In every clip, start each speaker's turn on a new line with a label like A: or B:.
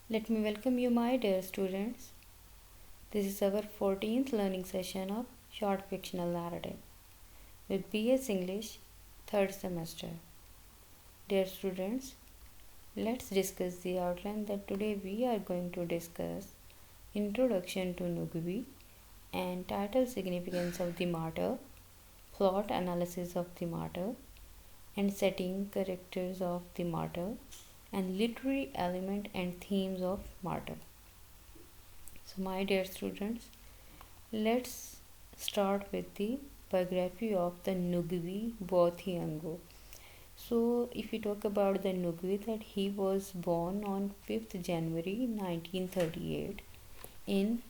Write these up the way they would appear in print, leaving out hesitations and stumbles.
A: Let me welcome you, my dear students. This is our 14th learning session of Short Fictional Narrative with BS English 3rd semester. Dear students, let's discuss the outline that today we are going to discuss Introduction to Ngũgĩ and title significance of the Martyr, plot analysis of the Martyr, and setting characters of the Martyr, and literary element and themes of Martyr. So, my dear students, let's start with the biography of the Ngũgĩ Thiong'o. So, if we talk about the Ngũgĩ, that he was born on 5th January 1938 in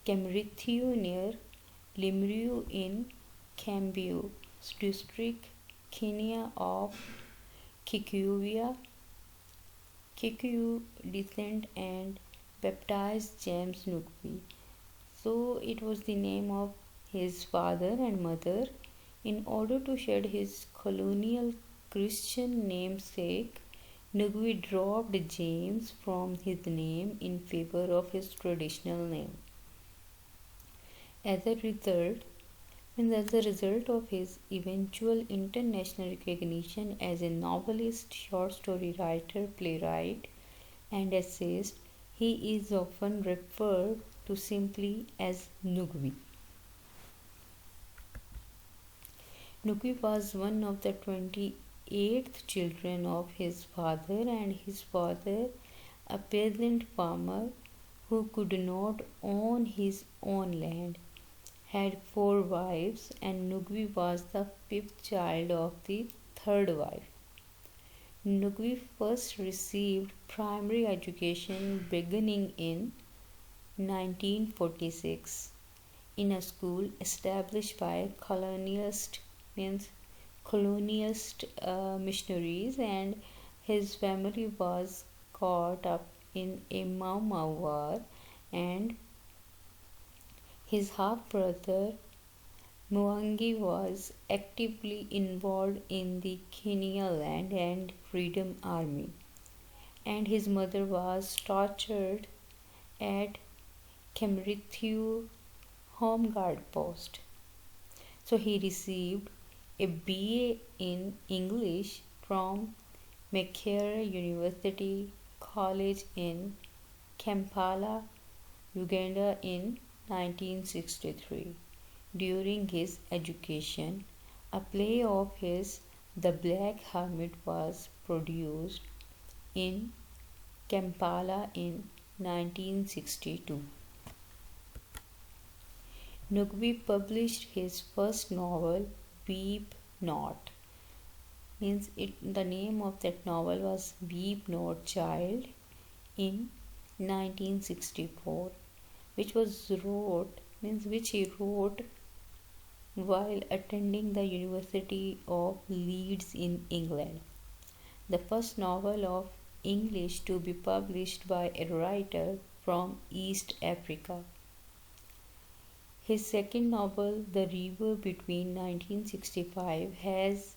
A: Martyr near Limuru in Kiambu district, Kenya of Kikuyu descent and baptized James Ngũgĩ. So it was the name of his father and mother. In order to shed his colonial Christian namesake, Ngũgĩ dropped James from his name in favor of his traditional name. As a result of his eventual international recognition as a novelist, short story writer, playwright, and essayist, he is often referred to simply as Ngũgĩ. Ngũgĩ was one of the 28th children of his father, and his father, a peasant farmer who could not own his own land, had 4 wives, and Ngũgĩ was the 5th child of the 3rd wife. Ngũgĩ first received primary education beginning in 1946 in a school established by colonialist missionaries, and his family was caught up in a Mau Mau war, and his half-brother Mwangi was actively involved in the Kenya Land and Freedom Army, and his mother was tortured at Martyr home guard post. So he received a BA in English from Makerere University College in Kampala, Uganda in 1963. During his education, a play of his, The Black Hermit, was produced in Kampala in 1962. Ngũgĩ published his first novel, Weep Not. The name of that novel was Weep Not Child, in 1964, which he wrote while attending the University of Leeds in England, the first novel of English to be published by a writer from East Africa. His second novel, The River Between 1965, has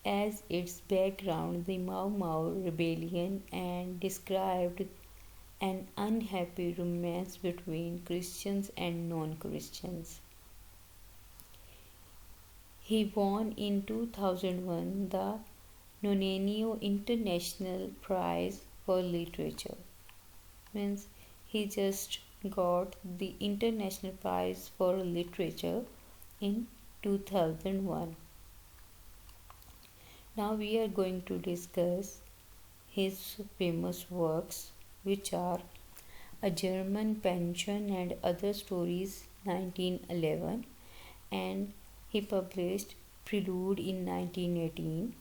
A: as its background the Mau Mau rebellion and described an unhappy romance between Christians and non-Christians. He won in 2001 the Nonenio International Prize for Literature. He just got the International Prize for Literature in 2001. Now we are going to discuss his famous works, which are A German Pension and Other Stories 1911, and he published Prelude in 1918.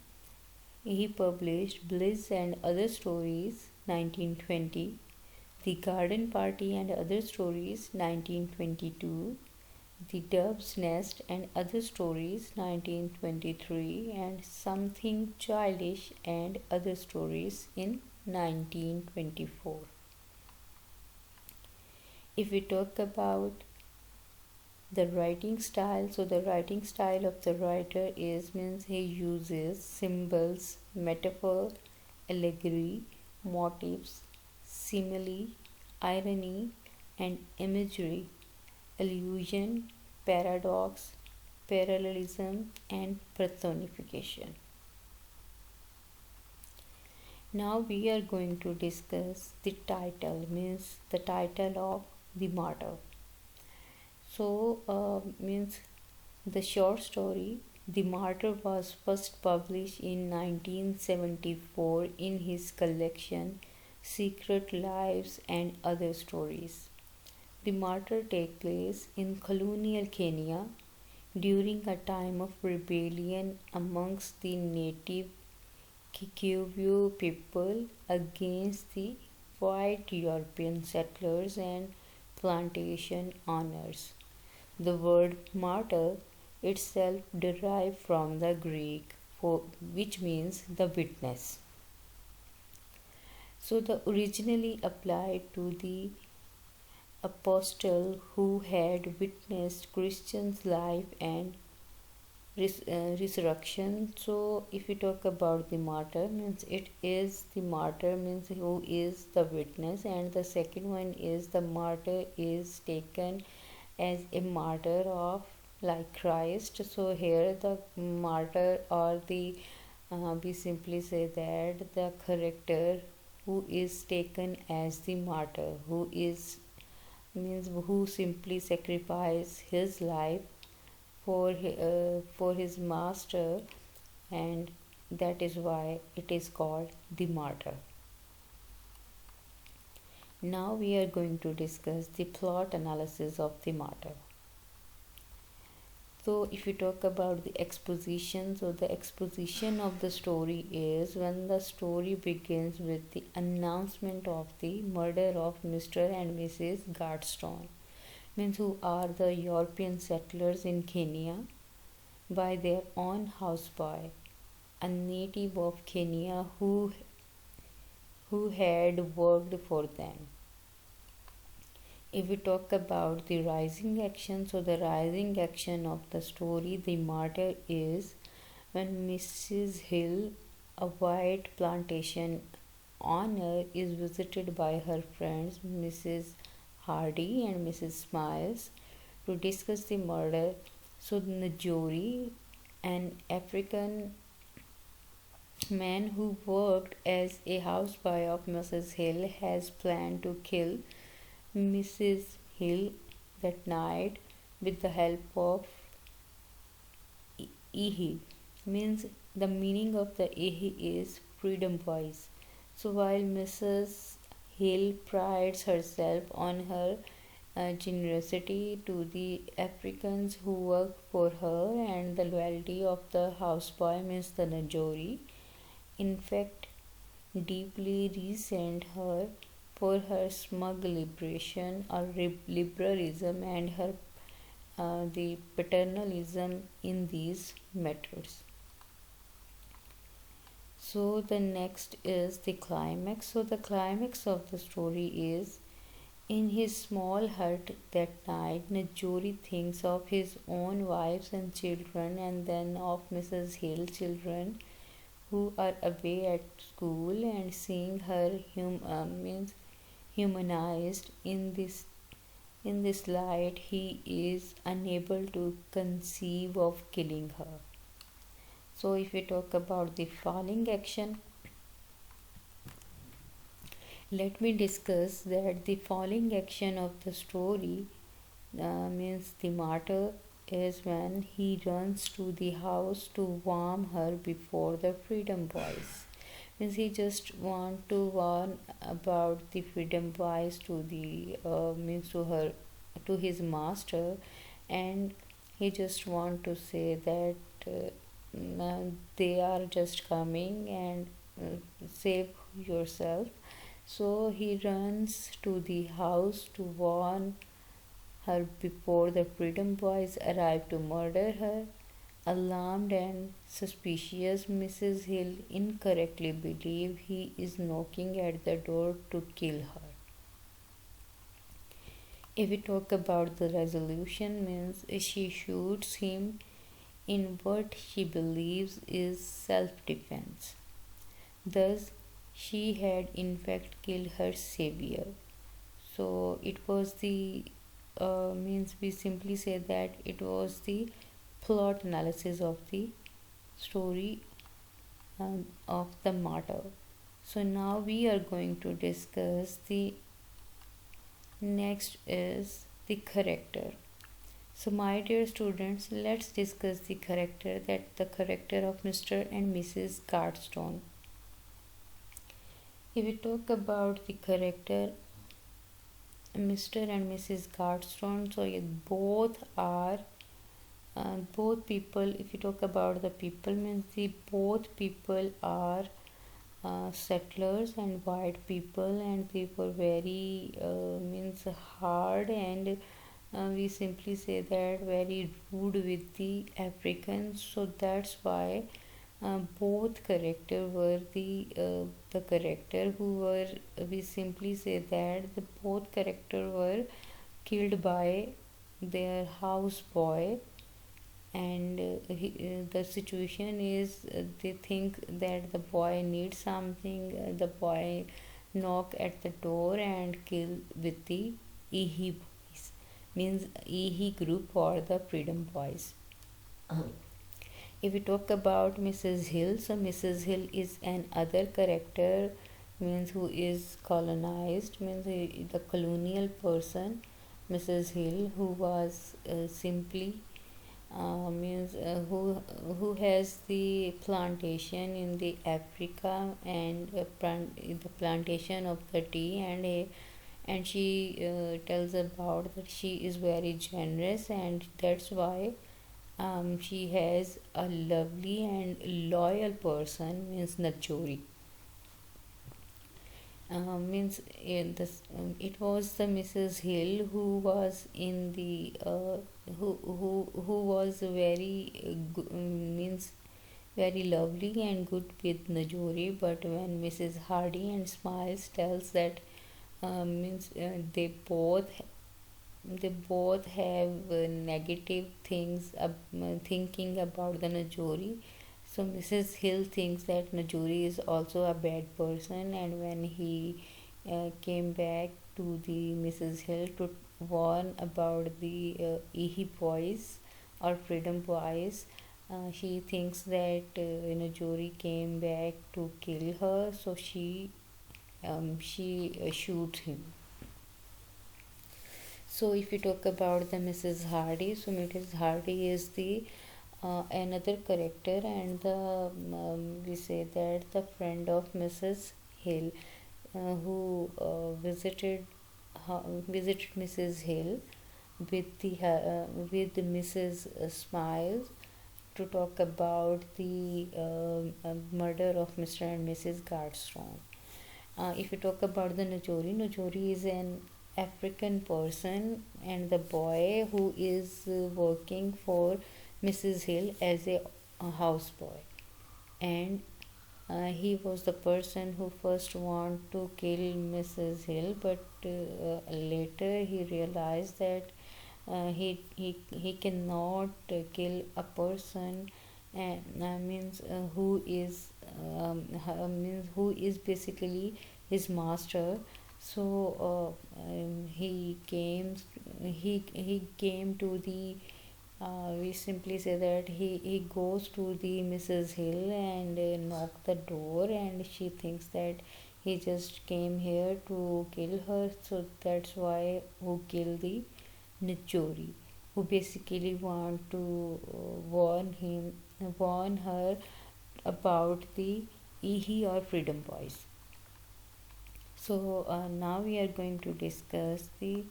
A: He published Bliss and Other Stories 1920, The Garden Party and Other Stories 1922, The Dove's Nest and Other Stories 1923, and Something Childish and Other Stories in 1924. If we talk about the writing style, so the writing style of the writer he uses symbols, metaphor, allegory, motifs, simile, irony, and imagery, illusion, paradox, parallelism, and personification. Now we are going to discuss the title, means the title of the Martyr. So, means the short story The Martyr was first published in 1974 in his collection Secret Lives and Other Stories. The Martyr takes place in colonial Kenya during a time of rebellion amongst the native Kikuyu people against the white European settlers and plantation owners. The word martyr itself derived from the Greek, which means the witness. So, the originally applied to the apostle who had witnessed Christians' life and resurrection. So, if we talk about the martyr, means it is the martyr means who is the witness, and the second one is the martyr is taken as a martyr of like Christ. So here the martyr or the we simply say that the character who is taken as the martyr, who is means who simply sacrifice his life for his master, and that is why it is called the martyr. Now we are going to discuss the plot analysis of the martyr. So, if you talk about the exposition, so the exposition of the story is when the story begins with the announcement of the murder of Mr. and Mrs. Gladstone, means who are the European settlers in Kenya, by their own houseboy, a native of Kenya who had worked for them. If we talk about the rising action, so the rising action of the story, the martyr, is when Mrs. Hill, a white plantation owner, is visited by her friends Mrs. Hardy and Mrs. Smiles to discuss the murder. So Ngũgĩ, an African man who worked as a houseboy of Mrs. Hill, has planned to kill Mrs. Hill that night with the help of Ehi. Means the meaning of the Ehi is freedom voice. So while Mrs. Hill prides herself on her generosity to the Africans who work for her and the loyalty of the houseboy, means the Ngũgĩ, in fact deeply resent her for her smug liberation or liberalism and her the paternalism in these matters. So the next is the climax. So the climax of the story is in his small hut that night, Ngũgĩ thinks of his own wives and children, and then of Mrs. Hill's children who are away at school, and seeing her means humanized in this light, he is unable to conceive of killing her. So if we talk about the falling action, let me discuss that the falling action of the story means the martyr is when he runs to the house to warn her before the freedom boys. Means he just want to warn about the freedom boys to the means to her, to his master, and he just want to say that they are just coming and save yourself. So he runs to the house to warn her before the freedom boys arrive to murder her. Alarmed and suspicious, Mrs. Hill incorrectly believes he is knocking at the door to kill her. If we talk about the resolution, means she shoots him in what she believes is self-defense. Thus, she had in fact killed her savior. So it was the means we simply say that it was the plot analysis of the story of the martyr. So now we are going to discuss the next is the character. So my dear students, let's discuss the character of Mr. and Mrs. Gardstone. If we talk about the character Mr. and Mrs. Gardstone, so both are both people. If you talk about the people, means the both people are settlers and white people, and they were very means hard, and we simply say that very rude with the Africans. So that's why both character were the character who were, we simply say that the both character were killed by their houseboy. And the situation is they think that the boy needs something. The boy knock at the door and kill with the Ehi boys, means Ehi group or the freedom boys. If we talk about Mrs. Hill, so Mrs. Hill is an other character, means who is colonized, means the colonial person. Mrs. Hill, who was simply means who has the plantation in the Africa, and the plantation of the tea, and she tells about that she is very generous, and that's why she has a lovely and loyal person, means Nachori. Means in this it was the Mrs. Hill who was in the who was very means very lovely and good with Najori. But when Mrs. Hardy and Smiles tells that means they both have negative things thinking about the Najori. So Mrs. Hill thinks that Najuri is also a bad person, and when he came back to the Mrs. Hill to warn about the Ihi boys or freedom boys, she thinks that Najuri came back to kill her, so she shoots him. So if you talk about the Mrs. Hardy, so Mrs. Hardy is the another character, and the we say that the friend of Mrs. Hill who visited Mrs. Hill with Mrs. Smiles to talk about the murder of Mr. and Mrs. Gardstone. If you talk about the Najori is an African person, and the boy who is working for Mrs. Hill as a houseboy, and he was the person who first wanted to kill Mrs. Hill, but later he realized that he cannot kill a person, and means who is basically his master. So he came to the we simply say that he goes to the Mrs. Hill and knock the door, and she thinks that he just came here to kill her. So that's why who killed the Nichori, who basically want to warn her about the Ihi or freedom boys. So now we are going to discuss the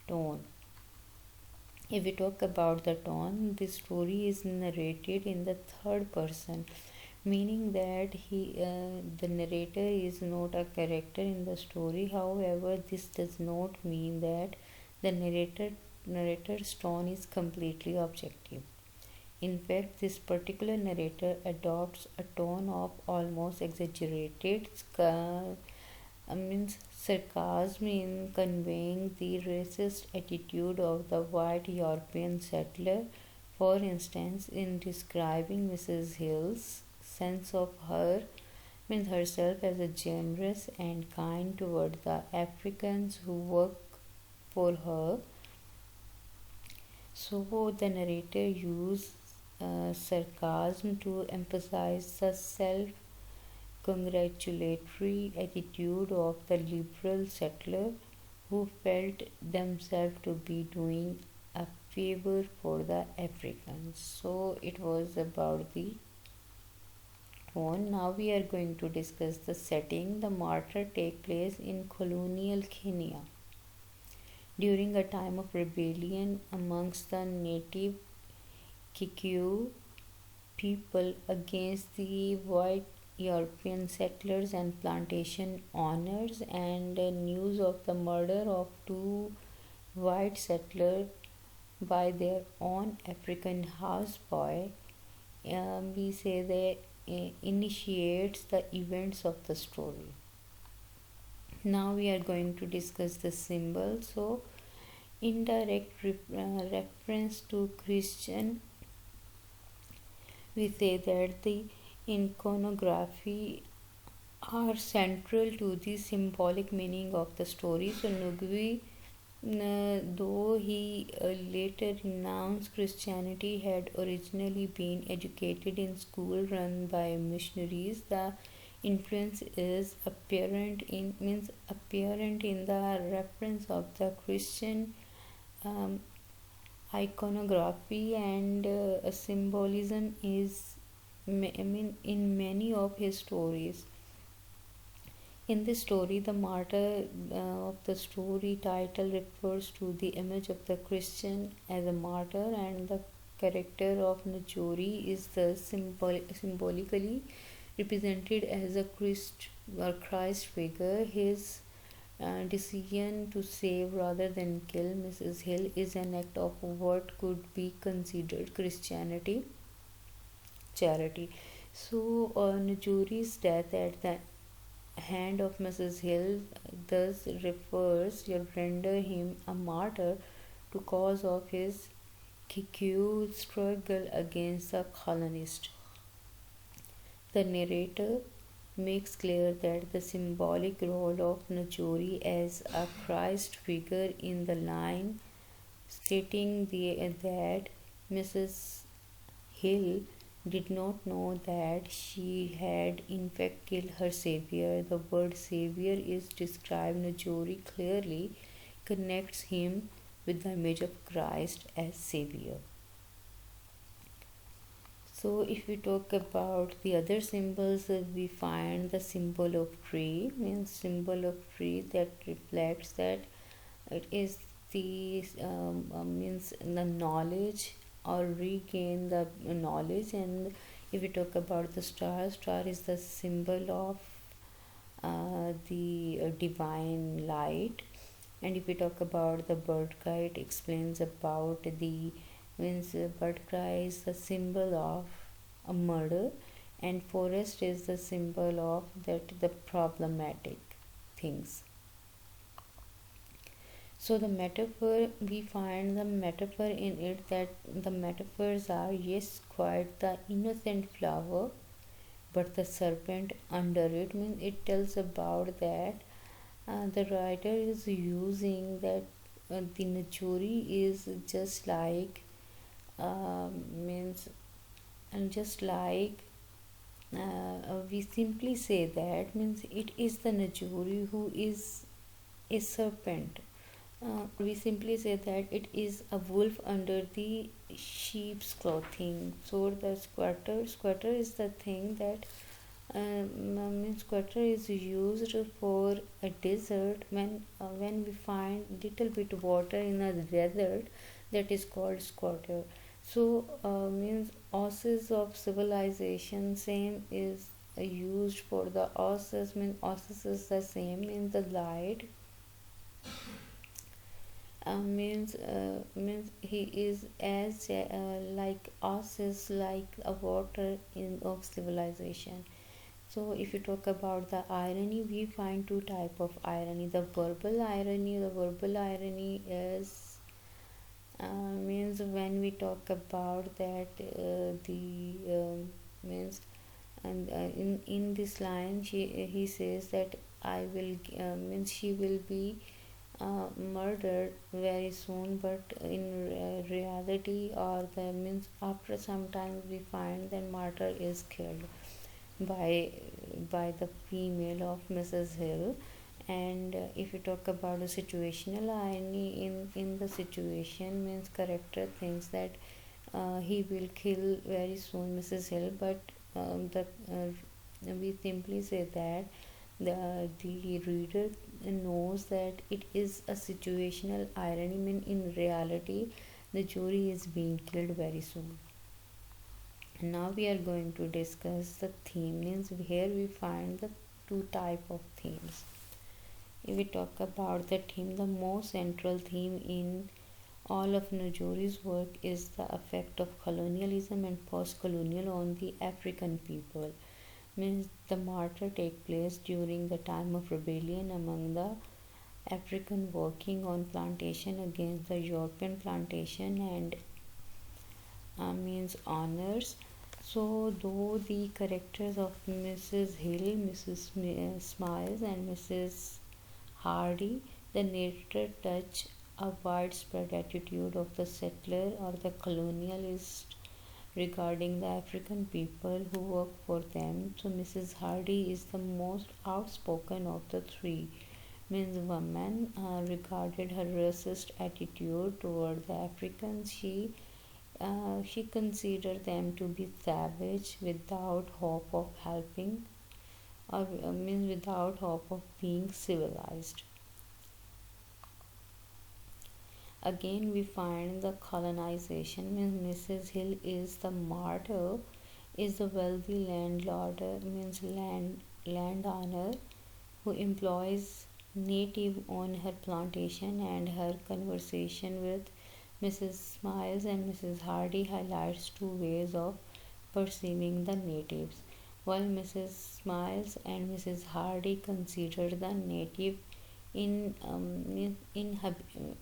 A: tone. If we talk about the tone, the story is narrated in the third person, meaning that the narrator is not a character in the story. However, this does not mean that the narrator's tone is completely objective. In fact, this particular narrator adopts a tone of almost exaggerated means sarcasm in conveying the racist attitude of the white European settler. For instance, in describing Mrs. Hill's sense of her means herself as a generous and kind toward the Africans who work for her. So the narrator used sarcasm to emphasize the self congratulatory attitude of the liberal settler who felt themselves to be doing a favor for the Africans. So it was about the one. Now we are going to discuss the setting. The martyr take place in colonial Kenya during a time of rebellion amongst the native Kikuyu people against the white European settlers and plantation owners, and news of the murder of two white settlers by their own African houseboy, we say they initiates the events of the story. Now we are going to discuss the symbol. So indirect reference to Christian, we say that the iconography are central to the symbolic meaning of the story. So Ngũgĩ, though he later renounced Christianity, had originally been educated in school run by missionaries. The influence is apparent in the reference of the Christian iconography and symbolism is in many of his stories. In this story, the martyr of the story title refers to the image of the Christian as a martyr, and the character of Ngũgĩ is the symbolically represented as a Christ figure. His decision to save rather than kill Mrs. Hill is an act of what could be considered Christianity charity. So Ngũgĩ's death at the hand of Mrs. Hill thus refers to render him a martyr to cause of his Kikuyu struggle against the colonist. The narrator makes clear that the symbolic role of Ngũgĩ as a Christ figure in the line, stating that Mrs. Hill did not know that she had in fact killed her savior. The word savior is described. Ngũgĩ clearly connects him with the image of Christ as savior. So if we talk about the other symbols, we find the symbol of tree, means symbol of tree that reflects that it is the means the knowledge or regain the knowledge. And if we talk about the star, star is the symbol of the divine light. And if we talk about the bird cry, it explains about the means bird cry is the symbol of a murder, and forest is the symbol of that the problematic things. So the metaphor, we find the metaphor in it, that the metaphors are, yes, quite the innocent flower, but the serpent under it, means it tells about that the writer is using that the Ngũgĩ is just like means, and just like we simply say that means it is the Ngũgĩ who is a serpent. We simply say that it is a wolf under the sheep's clothing. So the squatter is the thing that means squatter is used for a desert when we find little bit water in a desert, that is called squatter. So means oasis of civilization, same is used for the oasis, means oasis is the same in the light. Means he is as like oasis, like a water in of civilization. So if you talk about the irony, we find two type of irony. The verbal irony is means when we talk about that the means And in this line, he says that I will means she will be murdered very soon, but in reality, or the means after some time, we find that Martyr is killed by the female of Mrs. Hill. And if you talk about the situational irony in the situation, means character thinks that he will kill very soon Mrs. Hill, but the we simply say that the reader knows that it is a situational irony. Mean in reality, the jury is being killed very soon. Now we are going to discuss the theme. Means here we find the two type of themes. If we talk about the theme, the most central theme in all of Najori's work is the effect of colonialism and post-colonial on the African people. Means the martyr take place during the time of rebellion among the African working on plantation against the European plantation and means honors. So though the characters of Mrs. Hill, Mrs. Smiles and Mrs. Hardy, the narrator touch a widespread attitude of the settler or the colonialist regarding the African people who work for them. So Mrs. Hardy is the most outspoken of the three. Means woman regarded her racist attitude toward the Africans. She considered them to be savage without hope of helping, or means without hope of being civilized. Again, we find the colonization. Means Mrs. Hill is the martyr, is the wealthy landlord, means landowner who employs native on her plantation, and her conversation with Mrs. Smiles and Mrs. Hardy highlights two ways of perceiving the natives. While Mrs. Smiles and Mrs. Hardy consider the native in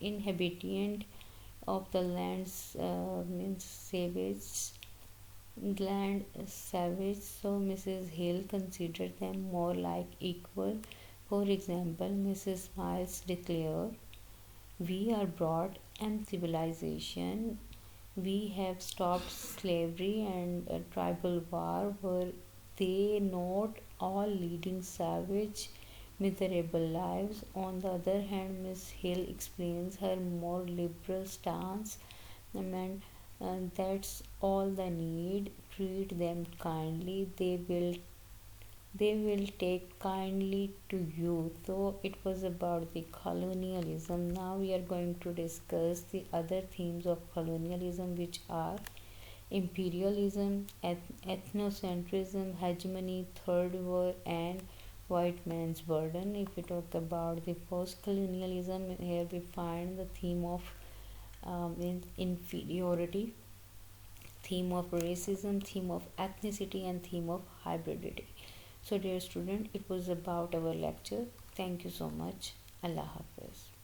A: inhabitant of the lands means savage, so Mrs. Hill considered them more like equal. For example, Mrs. Miles declared, "We are brought and civilization. We have stopped slavery and tribal war. Were they not all leading savage, miserable lives?" On the other hand, Miss Hill explains her more liberal stance. And that's all they need. Treat them kindly. They will take kindly to you. So it was about the colonialism. Now we are going to discuss the other themes of colonialism, which are imperialism, ethnocentrism, hegemony, third war, and white man's burden. If we talk about the post colonialism, here we find the theme of inferiority, theme of racism, theme of ethnicity, and theme of hybridity. So dear student, it was about our lecture. Thank you so much. Allah Hafiz.